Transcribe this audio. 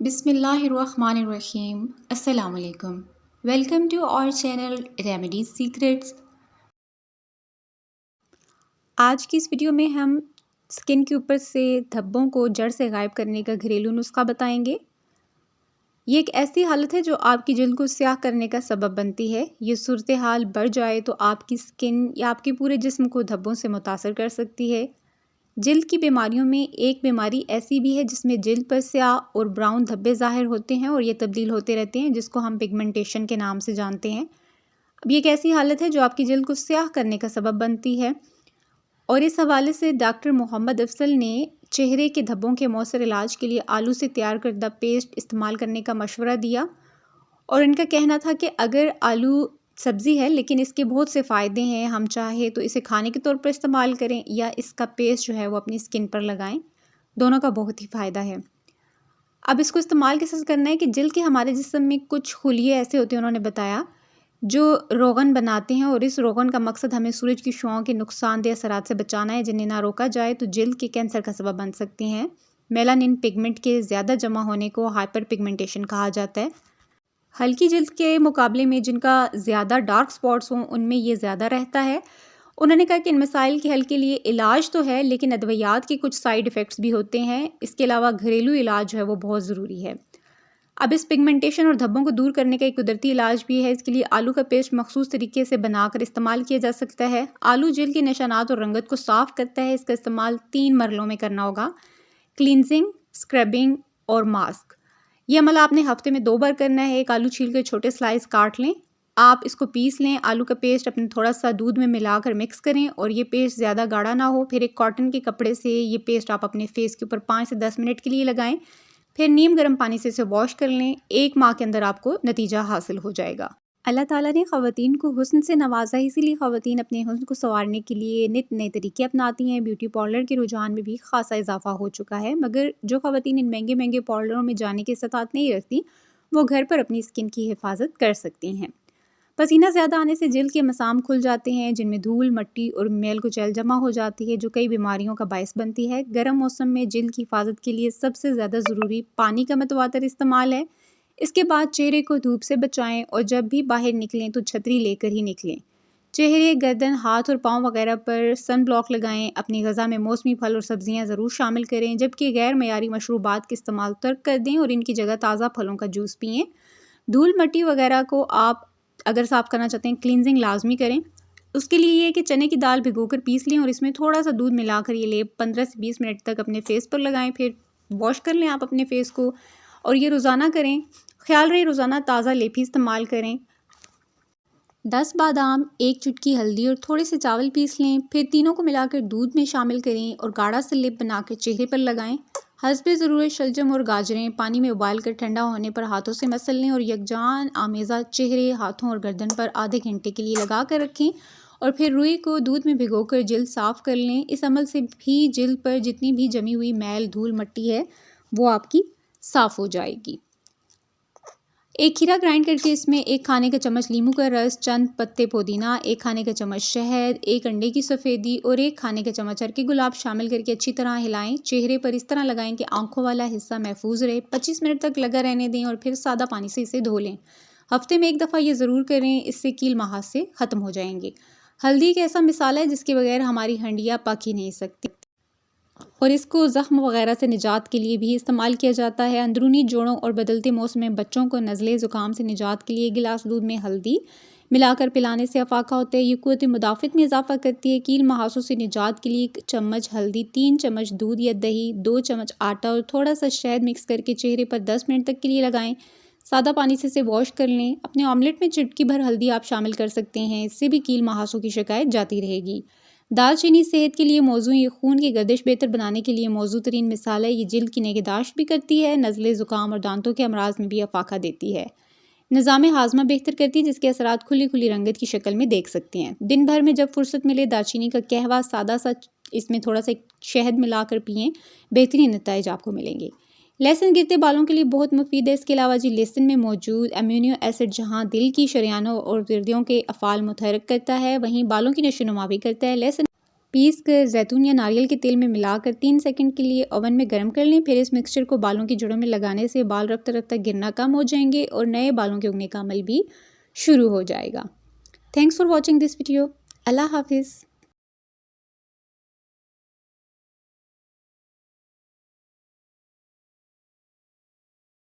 बिस्मिल्लाहिर्रहमानिर्रहीम अस्सलाम वालेकुम। Welcome to our channel remedies secrets. आज की इस वीडियो में हम स्किन के ऊपर से धब्बों को जड़ से गायब करने का घरेलू नुस्खा बताएंगे। ये एक ऐसी हालत है जो आपकी जल्द को स्याह करने का सबब बनती है। ये सूरत हाल बढ़ जाए तो आपकी स्किन या आपके पूरे जिस्म को धब्बों से मुतासर कर सकती है। जिल्द की बीमारियों में एक बीमारी ऐसी भी है जिसमें जिल्द पर स्याह और ब्राउन धब्बे ज़ाहिर होते हैं और ये तब्दील होते रहते हैं, जिसको हम पिगमेंटेशन के नाम से जानते हैं। अब ये एक ऐसी हालत है जो आपकी जिल्द को स्याह करने का सबब बनती है और इस हवाले से डॉक्टर मोहम्मद अफजल ने चेहरे के धब्बों के मौसर इलाज के लिए आलू से तैयार करदा पेस्ट इस्तेमाल करने का मशवरा दिया और इनका कहना था कि अगर आलू सब्ज़ी है लेकिन इसके बहुत से फ़ायदे हैं, हम चाहे तो इसे खाने के तौर पर इस्तेमाल करें या इसका पेस्ट जो है वो अपनी स्किन पर लगाएं। दोनों का बहुत ही फ़ायदा है। अब इसको इस्तेमाल कैसे करना है कि जिल्द के हमारे जिस्म में कुछ खुलिये ऐसे होते हैं, उन्होंने बताया, जो रोगन बनाते हैं और इस रोगन का मकसद हमें सूरज की शुआओं के नुकसानदेह असरात से बचाना है, जिन्हें ना रोका जाए तो जिल्द के कैंसर का सबब बन सकती हैं। मेलानिन पिगमेंट के ज़्यादा जमा होने को हाइपर पिगमेंटेशन कहा जाता है। हल्की जिल्द के मुकाबले में जिनका ज़्यादा डार्क स्पॉट्स हों उनमें ये ज़्यादा रहता है। उन्होंने कहा कि इन मसाइल के हल के लिए इलाज तो है लेकिन अद्वियात के कुछ साइड इफ़ेक्ट्स भी होते हैं। इसके अलावा घरेलू इलाज जो है वो बहुत ज़रूरी है। अब इस पिगमेंटेशन और धब्बों को दूर करने का एक कुदरती इलाज भी है। इसके लिए आलू का पेस्ट मखसूस तरीके से बनाकर इस्तेमाल किया जा सकता है। आलू जिल्द के निशानात और रंगत को साफ़ करता है। इसका इस्तेमाल 3 मरलों में करना होगा: क्लींजिंग, स्क्रबिंग और मास्क। ये अमल आपने हफ्ते में 2 बार करना है। एक आलू छील कर छोटे स्लाइस काट लें, आप इसको पीस लें। आलू का पेस्ट अपने थोड़ा सा दूध में मिलाकर मिक्स करें और ये पेस्ट ज़्यादा गाढ़ा ना हो। फिर एक कॉटन के कपड़े से ये पेस्ट आप अपने फेस के ऊपर 5 से 10 मिनट के लिए लगाएं। फिर नीम गर्म पानी से इसे वॉश कर लें। 1 माह के अंदर आपको नतीजा हासिल हो जाएगा। अल्लाह ताला ने ख़वातीन को हुस्न से नवाजा है, इसीलिए ख़वातीन अपने हुस्न को संवारने के लिए नित नए तरीके अपनाती हैं। ब्यूटी पार्लर के रुझान में भी खासा इजाफा हो चुका है, मगर जो ख़वातीन इन महंगे महंगे पार्लरों में जाने की इस्तात नहीं रखती, वो घर पर अपनी स्किन की हिफाजत कर सकती हैं। पसीना ज़्यादा आने से जिल्द के मसाम खुल जाते हैं, जिनमें धूल, मिट्टी और मैल कुचैल जमा हो जाती है, जो कई बीमारियों का बायस बनती है। गर्म मौसम में जिल्द की हिफाजत के लिए सबसे ज़्यादा ज़रूरी पानी का मतवातर इस्तेमाल है। इसके बाद चेहरे को धूप से बचाएं और जब भी बाहर निकलें तो छतरी लेकर ही निकलें। चेहरे, गर्दन, हाथ और पाँव वगैरह पर सन ब्लॉक लगाएं। अपनी ग़िज़ा में मौसमी फल और सब्ज़ियाँ ज़रूर शामिल करें, जबकि गैर मयारी मशरूबात के इस्तेमाल तर्क कर दें और इनकी जगह ताज़ा फलों का जूस पिएँ। धूल मिट्टी वगैरह को आप अगर साफ़ करना चाहते हैं, क्लींजिंग लाजमी करें। उसके लिए ये है कि चने की दाल भिगोकर पीस लें और इसमें थोड़ा सा दूध मिलाकर ये लेप 15 से 20 मिनट तक अपने फेस पर लगाएं। फिर वॉश कर लें आप अपने फेस को और ये रोज़ाना करें। ख्याल रहे रोज़ाना ताज़ा लेप ही इस्तेमाल करें। 10 बादाम, 1 चुटकी हल्दी और थोड़े से चावल पीस लें। फिर तीनों को मिलाकर दूध में शामिल करें और गाढ़ा सा लेप बनाकर चेहरे पर लगाएं। हस्बे ज़रूरत शलजम और गाजरें पानी में उबाल कर ठंडा होने पर हाथों से मसल लें और यकजान आमेज़ा चेहरे, हाथों और गर्दन पर आधे घंटे के लिए लगा कर रखें और फिर रुई को दूध में भिगोकर जिल्द साफ़ कर लें। इस अमल से भी जिल्द पर जितनी भी जमी हुई मैल, धूल, मिट्टी है वो आपकी साफ़ हो जाएगी। एक खीरा ग्राइंड करके इसमें 1 खाने का चम्मच नींबू का रस, चंद पत्ते पुदीना, 1 खाने का चम्मच शहद, 1 अंडे की सफ़ेदी और 1 खाने का चम्मच अरके गुलाब शामिल करके अच्छी तरह हिलाएं। चेहरे पर इस तरह लगाएं कि आंखों वाला हिस्सा महफूज रहे। 25 मिनट तक लगा रहने दें और फिर सादा पानी से इसे धो लें। हफ्ते में 1 दफ़ा ये ज़रूर करें, इससे कील महासे ख़त्म हो जाएंगे। हल्दी एक ऐसा मिसाल है जिसके बगैर हमारी हंडियाँ पक ही नहीं सकती और इसको ज़ख्म वगैरह से निजात के लिए भी इस्तेमाल किया जाता है। अंदरूनी जोड़ों और बदलते मौसम में बच्चों को नज़ले ज़ुकाम से निजात के लिए 1 गिलास दूध में हल्दी मिलाकर पिलाने से अफाका होता है। ये क़ुव्वत मुदाफ़त में इजाफ़ा करती है। कील महासों से निजात के लिए 1 चम्मच हल्दी, 3 चम्मच दूध या दही, 2 चम्मच आटा और थोड़ा सा शहद मिक्स करके चेहरे पर 10 मिनट तक के लिए लगाएं। सादा पानी से इसे वॉश कर लें। अपने ऑमलेट में चुटकी भर हल्दी आप शामिल कर सकते हैं, इससे भी कील महासों की शिकायत जाती रहेगी। दालचीनी सेहत के लिए मौजू, ये खून की गर्दिश बेहतर बनाने के लिए मौजू तरीन मिसाल है। ये जिल्द की निगहदाश्त भी करती है, नज़ले ज़ुकाम और दांतों के अमराज में भी अफाका देती है। निज़ाम हाजमा बेहतर करती है, जिसके असरात खुली खुली रंगत की शक्ल में देख सकते हैं। दिन भर में जब फुर्सत मिले दालचीनी का कहवा सादा सा इसमें थोड़ा सा शहद मिलाकर पिएँ, बेहतरीन नतीजे आपको मिलेंगे। लहसुन गिरते बालों के लिए बहुत मुफीद है। इसके अलावा जी लहसुन में मौजूद अम्यूनो एसिड जहाँ दिल की शरियानों और गुर्दों के अफ़ाल मुतहर्रिक करता है, वहीं बालों की नशोनुमा भी करता है। लहसुन पीस कर जैतून या नारियल के तेल में मिलाकर 3 सेकंड के लिए ओवन में गर्म कर लें। फिर इस मिक्सचर को बालों की जड़ों में लगाने से बाल रफ्ता रफ्ता गिरना कम हो जाएंगे और नए बालों के उगने का अमल भी शुरू हो जाएगा। Thanks for watching this video. अल्लाह हाफिज़।